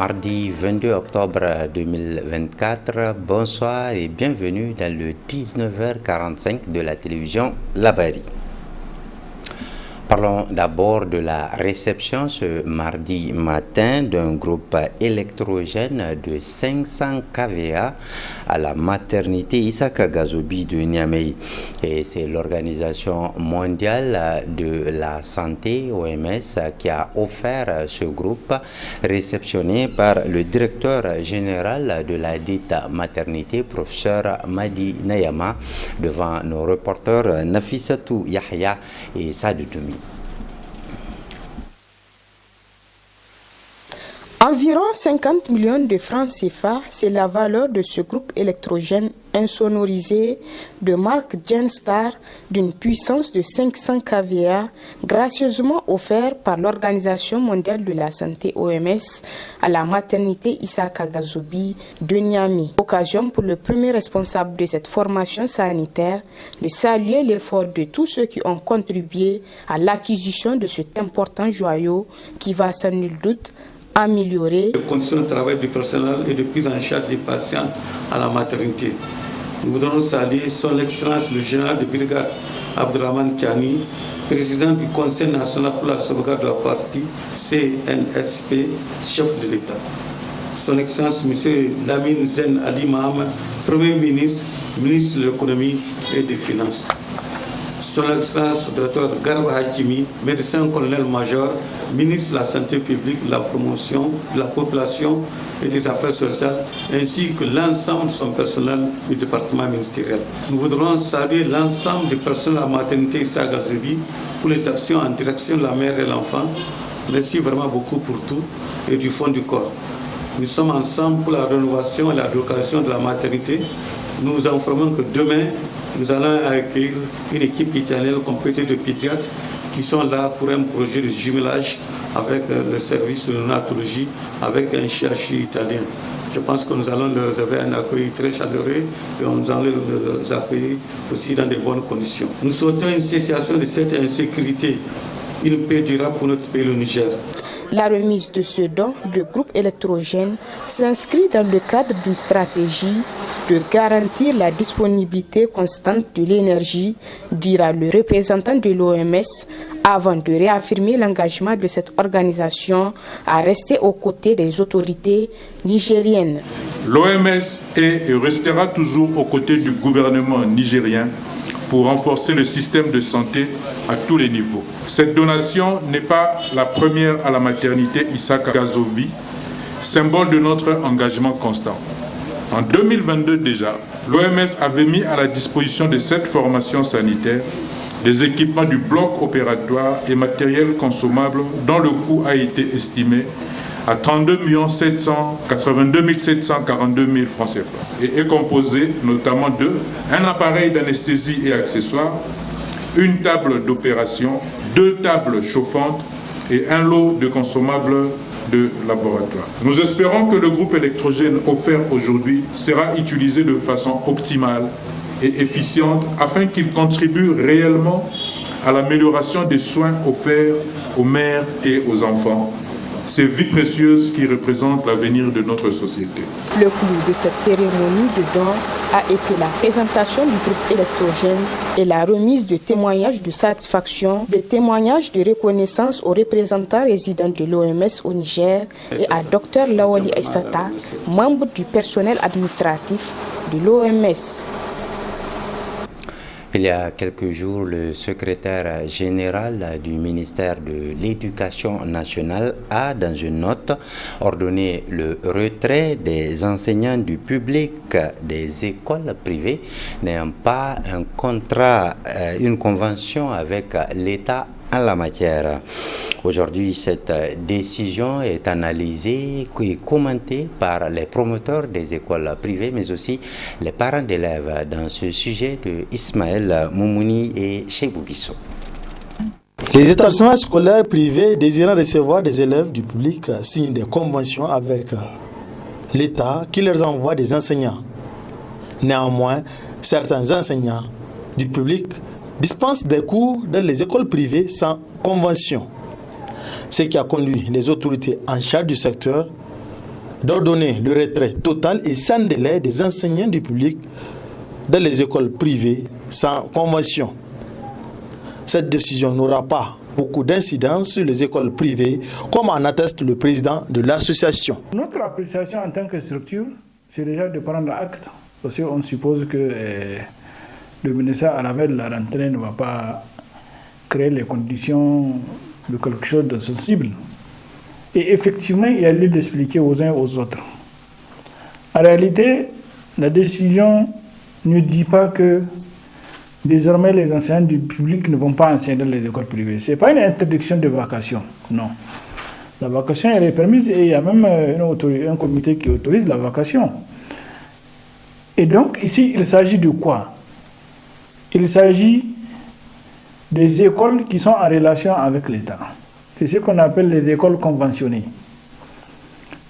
Mardi 22 octobre 2024, bonsoir et bienvenue dans le 19h45 de la télévision Labari. Parlons d'abord de la réception ce mardi matin d'un groupe électrogène de 500 kVA à la maternité Isaka Gazobi de Niamey. Et c'est l'Organisation mondiale de la santé, OMS, qui a offert ce groupe réceptionné par le directeur général de la dite maternité, professeur Madi Nayama, devant nos reporters Nafissatou Yahya et Sadou Toumi. Environ 50 millions de francs CFA, c'est la valeur de ce groupe électrogène insonorisé de marque Genstar d'une puissance de 500 kVA, gracieusement offert par l'Organisation mondiale de la santé OMS à la maternité Isaka Gazobi de Niamey. Occasion pour le premier responsable de cette formation sanitaire de saluer l'effort de tous ceux qui ont contribué à l'acquisition de cet important joyau qui va sans nul doute améliorer les conditions de travail du personnel et de prise en charge des patients à la maternité. Nous voudrons saluer son Excellence le général de brigade Abdraman Kiani, président du Conseil national pour la sauvegarde de la patrie, CNSP, chef de l'État. Son Excellence M. Lamine Zen Ali Maham, Premier ministre, ministre de l'économie et des finances. Son Excellence Dr Garba Hakimi, médecin colonel-major, ministre de la Santé publique, de la promotion de la population et des affaires sociales, ainsi que l'ensemble de son personnel du département ministériel. Nous voudrons saluer l'ensemble des personnels de la maternité Issa Gazobi pour les actions en direction de la mère et l'enfant. Merci vraiment beaucoup pour tout et du fond du corps. Nous sommes ensemble pour la rénovation et la relocalisation de la maternité. Nous vous informons que demain, nous allons accueillir une équipe italienne complétée de pédiatres qui sont là pour un projet de jumelage avec le service de néonatologie, avec un CHU italien. Je pense que nous allons leur réserver un accueil très chaleureux et nous allons les accueillir aussi dans de bonnes conditions. Nous souhaitons une cessation de cette insécurité, une paix durable pour notre pays, le Niger. La remise de ce don de groupe électrogène s'inscrit dans le cadre d'une stratégie de garantir la disponibilité constante de l'énergie, dira le représentant de l'OMS, avant de réaffirmer l'engagement de cette organisation à rester aux côtés des autorités nigériennes. L'OMS est et restera toujours aux côtés du gouvernement nigérien pour renforcer le système de santé à tous les niveaux. Cette donation n'est pas la première à la maternité Isaka Gazobi, symbole de notre engagement constant. En 2022 déjà, l'OMS avait mis à la disposition de cette formation sanitaire des équipements du bloc opératoire et matériel consommable dont le coût a été estimé à 32 782 742 000 francs CFA et est composé notamment de un appareil d'anesthésie et accessoires, une table d'opération, 2 tables chauffantes et un lot de consommables de laboratoire. Nous espérons que le groupe électrogène offert aujourd'hui sera utilisé de façon optimale et efficiente afin qu'il contribue réellement à l'amélioration des soins offerts aux mères et aux enfants. Ces vies précieuses qui représentent l'avenir de notre société. Le clou de cette cérémonie de don a été la présentation du groupe électrogène et la remise de témoignages de satisfaction, de témoignages de reconnaissance aux représentants résidents de l'OMS au Niger et à Dr Lawali Aissata, membre du personnel administratif de l'OMS. Il y a quelques jours, le secrétaire général du ministère de l'Éducation nationale a, dans une note, ordonné le retrait des enseignants du public des écoles privées n'ayant pas un contrat, une convention avec l'État en la matière. Aujourd'hui, cette décision est analysée et commentée par les promoteurs des écoles privées, mais aussi les parents d'élèves. Dans ce sujet de Ismaël Moumouni et Cheibou Guisso. Les établissements scolaires privés désirant recevoir des élèves du public signent des conventions avec l'État qui leur envoie des enseignants. Néanmoins, certains enseignants du public dispensent des cours dans les écoles privées sans convention. Ce qui a conduit les autorités en charge du secteur d'ordonner le retrait total et sans délai des enseignants du public dans les écoles privées sans convention. Cette décision n'aura pas beaucoup d'incidence sur les écoles privées, comme en atteste le président de l'association. Notre appréciation en tant que structure, c'est déjà de prendre acte, parce qu'on suppose que le ministère, à la veille de la rentrée, ne va pas créer les conditions de quelque chose de sensible. Et effectivement, il y a lieu d'expliquer aux uns et aux autres. En réalité, la décision ne dit pas que désormais les enseignants du public ne vont pas enseigner dans les écoles privées. Ce n'est pas une interdiction de vacation, non. La vacation, elle est permise et il y a même un comité qui autorise la vacation. Et donc, ici, il s'agit de quoi? Il s'agit des écoles qui sont en relation avec l'État. C'est ce qu'on appelle les écoles conventionnées.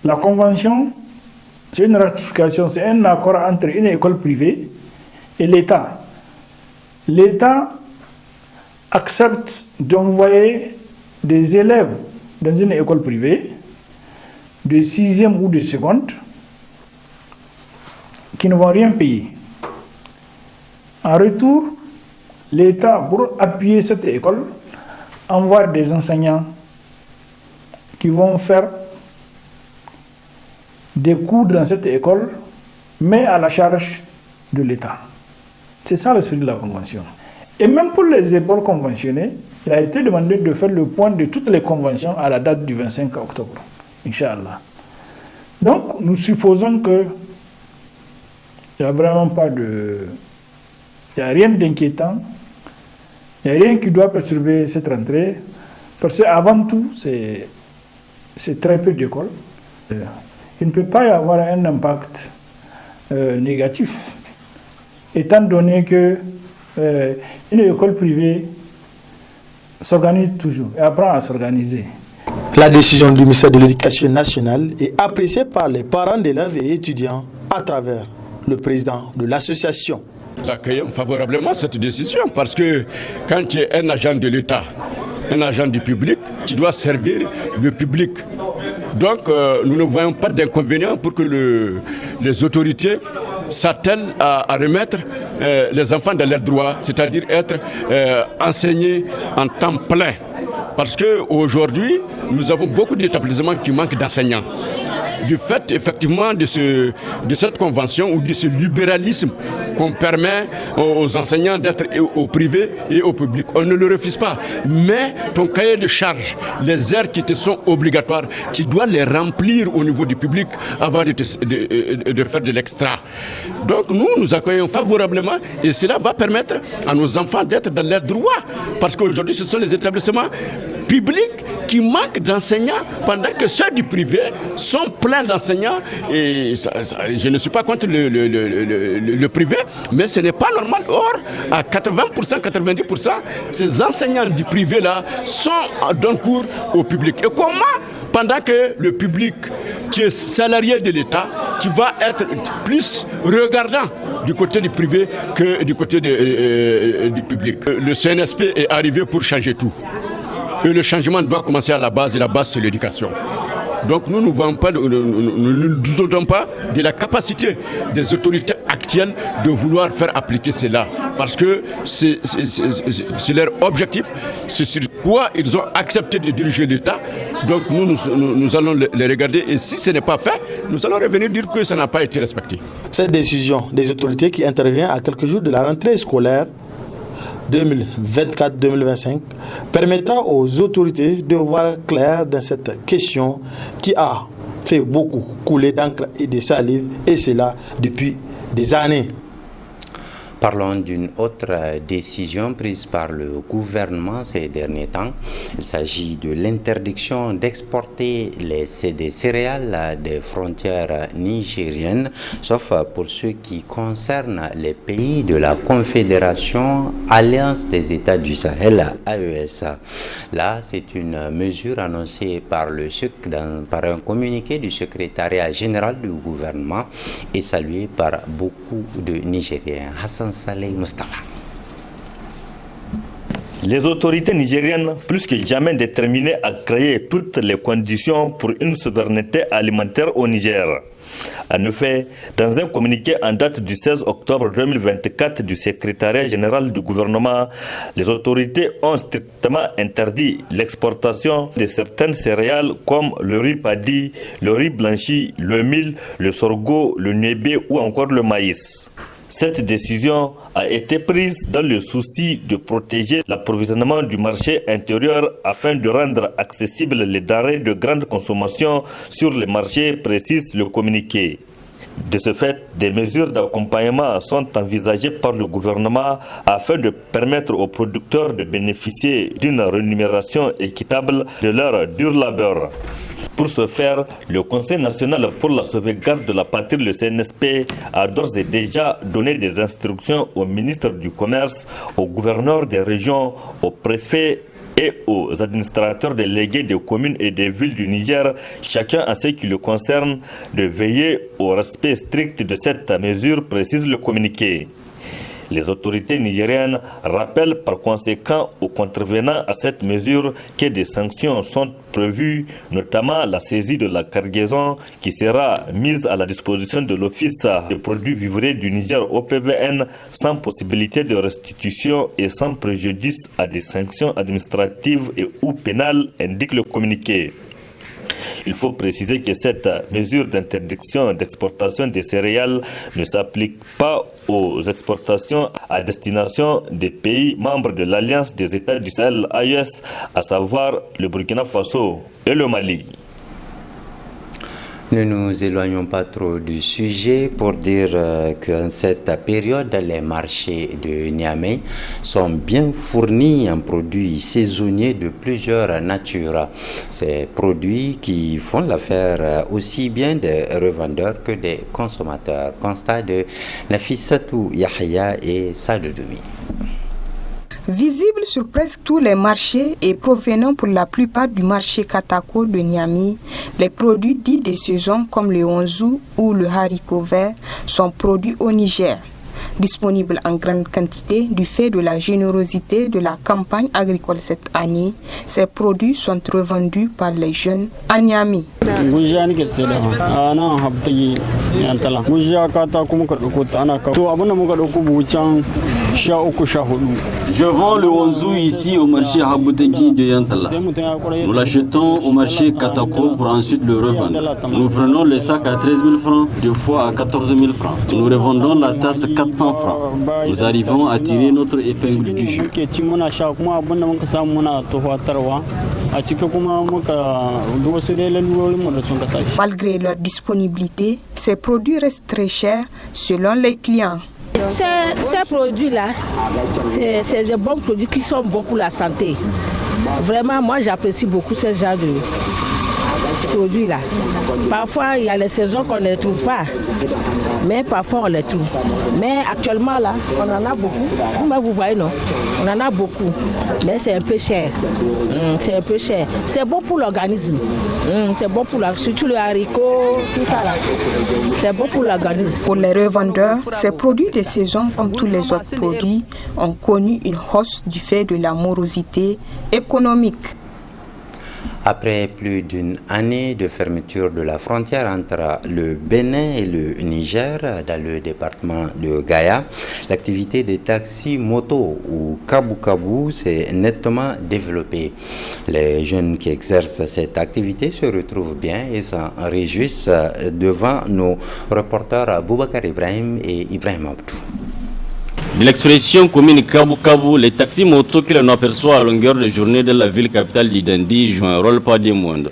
La convention, c'est une ratification, c'est un accord entre une école privée et l'État. L'État accepte d'envoyer des élèves dans une école privée de 6e ou de seconde qui ne vont rien payer. En retour, l'État, pour appuyer cette école, envoie des enseignants qui vont faire des cours dans cette école, mais à la charge de l'État. C'est ça l'esprit de la Convention. Et même pour les écoles conventionnées, il a été demandé de faire le point de toutes les conventions à la date du 25 octobre, Inch'Allah. Donc, nous supposons que il n'y a vraiment pas de... Il n'y a rien d'inquiétant, il n'y a rien qui doit perturber cette rentrée, parce qu'avant tout, c'est très peu d'écoles. Il ne peut pas y avoir un impact négatif, étant donné que une école privée s'organise toujours et apprend à s'organiser. La décision du ministère de l'Éducation nationale est appréciée par les parents d'élèves et étudiants à travers le président de l'association. Nous accueillons favorablement cette décision parce que quand tu es un agent de l'État, un agent du public, tu dois servir le public. Donc nous ne voyons pas d'inconvénient pour que les autorités s'attellent à remettre les enfants dans leurs droits, c'est-à-dire être enseignés en temps plein. Parce qu'aujourd'hui, nous avons beaucoup d'établissements qui manquent d'enseignants. Du fait effectivement de cette convention ou de ce libéralisme qu'on permet aux enseignants d'être au privé et au public. On ne le refuse pas. Mais ton cahier de charges, les heures qui te sont obligatoires, tu dois les remplir au niveau du public avant de faire de l'extra. Donc nous accueillons favorablement et cela va permettre à nos enfants d'être dans leurs droits. Parce qu'aujourd'hui, ce sont les établissements publics qui manquent d'enseignants pendant que ceux du privé sont pleins d'enseignants. Et je ne suis pas contre le privé, mais ce n'est pas normal. Or, à 80%, 90%, ces enseignants du privé-là donnent cours au public. Et comment, pendant que le public, tu es salarié de l'État, tu vas être plus regardant du côté du privé que du côté du public. Le CNSP est arrivé pour changer tout. Et le changement doit commencer à la base, et la base c'est l'éducation. Donc nous ne doutons pas de la capacité des autorités actuelles de vouloir faire appliquer cela. Parce que c'est leur objectif, c'est sur quoi ils ont accepté de diriger l'État. Donc nous allons les regarder et si ce n'est pas fait, nous allons revenir dire que ça n'a pas été respecté. Cette décision des autorités qui intervient à quelques jours de la rentrée scolaire 2024-2025 permettra aux autorités de voir clair dans cette question qui a fait beaucoup couler d'encre et de salive, et cela depuis des années. Parlons d'une autre décision prise par le gouvernement ces derniers temps. Il s'agit de l'interdiction d'exporter des céréales des frontières nigériennes, sauf pour ce qui concerne les pays de la Confédération Alliance des États du Sahel, AES. Là, c'est une mesure annoncée par un communiqué du secrétariat général du gouvernement et saluée par beaucoup de Nigériens. Hassan Saleh Mustafa. Les autorités nigériennes, plus que jamais déterminées à créer toutes les conditions pour une souveraineté alimentaire au Niger. En effet, dans un communiqué en date du 16 octobre 2024 du secrétariat général du gouvernement, les autorités ont strictement interdit l'exportation de certaines céréales comme le riz paddy, le riz blanchi, le mil, le sorgho, le niébé ou encore le maïs. Cette décision a été prise dans le souci de protéger l'approvisionnement du marché intérieur afin de rendre accessibles les denrées de grande consommation sur les marchés, précise le communiqué. De ce fait, des mesures d'accompagnement sont envisagées par le gouvernement afin de permettre aux producteurs de bénéficier d'une rémunération équitable de leur dur labeur. Pour ce faire, le Conseil national pour la sauvegarde de la patrie, le CNSP, a d'ores et déjà donné des instructions au ministre du Commerce, aux gouverneurs des régions, aux préfets et aux administrateurs délégués des communes et des villes du Niger, chacun à ce qui le concerne, de veiller au respect strict de cette mesure, précise le communiqué. Les autorités nigériennes rappellent par conséquent aux contrevenants à cette mesure que des sanctions sont prévues, notamment la saisie de la cargaison qui sera mise à la disposition de l'Office des produits vivriers du Niger OPVN sans possibilité de restitution et sans préjudice à des sanctions administratives et ou pénales, indique le communiqué. Il faut préciser que cette mesure d'interdiction d'exportation des céréales ne s'applique pas aux exportations à destination des pays membres de l'Alliance des États du Sahel AES, à savoir le Burkina Faso et le Mali. Ne nous éloignons pas trop du sujet pour dire qu'en cette période, les marchés de Niamey sont bien fournis en produits saisonniers de plusieurs natures. Ces produits qui font l'affaire aussi bien des revendeurs que des consommateurs. Constat de Nafissatou Yahya et Sadoumi. Visible sur presque tous les marchés et provenant pour la plupart du marché Katako de Niamey, les produits dits de saison comme le onzou ou le haricot vert sont produits au Niger. Disponibles en grande quantité du fait de la générosité de la campagne agricole cette année, ces produits sont revendus par les jeunes à Niamey. Je vends le onzou ici au marché Haboutegui de Yantala. Nous l'achetons au marché Katako pour ensuite le revendre. Nous prenons le sac à 13 000 francs, deux fois à 14 000 francs. Nous revendons la tasse 400 francs. Nous arrivons à tirer notre épingle du jeu. Malgré leur disponibilité, ces produits restent très chers selon les clients. Ces produits-là, c'est des bons produits qui sont bons pour la santé. Vraiment, moi j'apprécie beaucoup ce genre de produits-là. Parfois, il y a les saisons qu'on ne les trouve pas, mais parfois on les trouve. Mais actuellement, là, on en a beaucoup. Vous voyez, non? On en a beaucoup, mais c'est un peu cher. C'est un peu cher. C'est bon pour l'organisme. C'est bon pour surtout le haricot, tout ça là. C'est bon pour l'organisme. Pour les revendeurs, ces produits de saison, comme tous les autres produits, ont connu une hausse du fait de la morosité économique. Après plus d'une année de fermeture de la frontière entre le Bénin et le Niger, dans le département de Gaya, l'activité des taxis moto ou kabu-kabu s'est nettement développée. Les jeunes qui exercent cette activité se retrouvent bien et s'en réjouissent devant nos reporters Boubacar Ibrahim et Ibrahim Abdou. L'expression commune Kabu-Kabu, les taxis motos que l'on aperçoit à longueur de journée de la ville capitale d'Idandi jouent un rôle pas des moindres.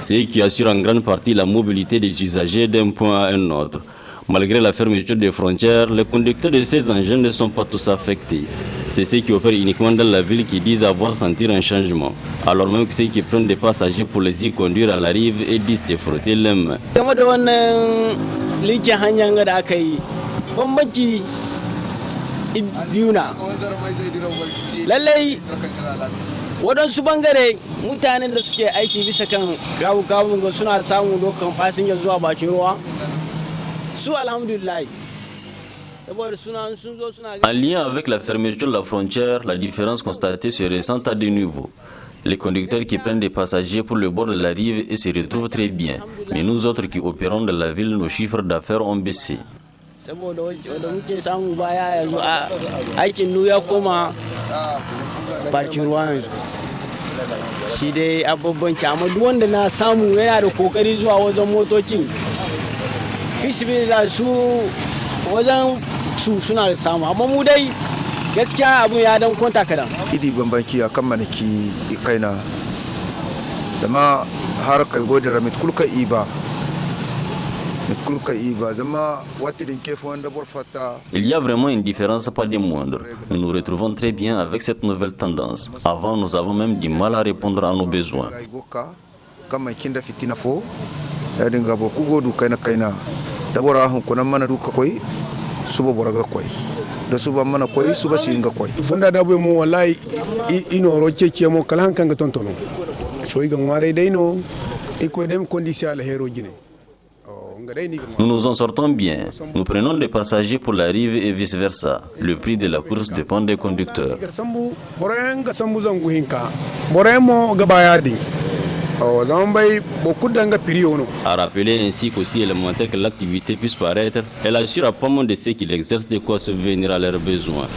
C'est eux qui assurent en grande partie la mobilité des usagers d'un point à un autre. Malgré la fermeture des frontières, les conducteurs de ces engins ne sont pas tous affectés. C'est ceux qui opèrent uniquement dans la ville qui disent avoir senti un changement, alors même que ceux qui prennent des passagers pour les y conduire à la rive et disent se frotter les mains. Biuna lallai waɗansu bangare mutanen da suke aiki bisa kan gabu suna samun dokan fasinja zuwa bakin ruwa su alhamdulillah En lien avec la fermeture de la frontière, la différence constatée se ressent à deux niveaux. Les conducteurs qui prennent des passagers pour le bord de la rive et se retrouvent très bien. Mais nous autres qui opérons dans la ville, nos chiffres d'affaires ont baissé. gaskiya abu ya dan kwanta kadan idi bambanci akan manaki kaina da ma har kai gode ramit kulka iba Il y a vraiment une différence, pas des moindres. Nous nous retrouvons très bien avec cette nouvelle tendance. Avant, nous avons même du mal à répondre à nos besoins. Nous nous en sortons bien. Nous prenons des passagers pour la rive et vice-versa. Le prix de la course dépend des conducteurs. À rappeler ainsi qu'aussi élémentaire que l'activité puisse paraître, elle assure à pas mal de ceux qui l'exercent de quoi subvenir à leurs besoins.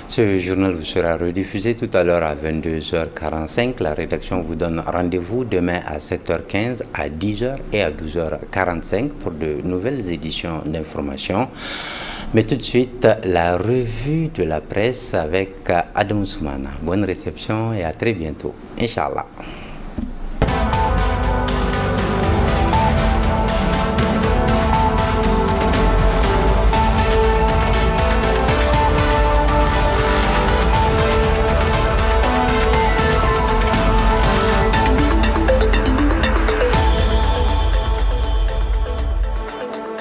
Ce journal vous sera rediffusé tout à l'heure à 22h45. La rédaction vous donne rendez-vous demain à 7h15, à 10h et à 12h45 pour de nouvelles éditions d'information. Mais tout de suite, la revue de la presse avec Adam Soumana. Bonne réception et à très bientôt. Inch'Allah.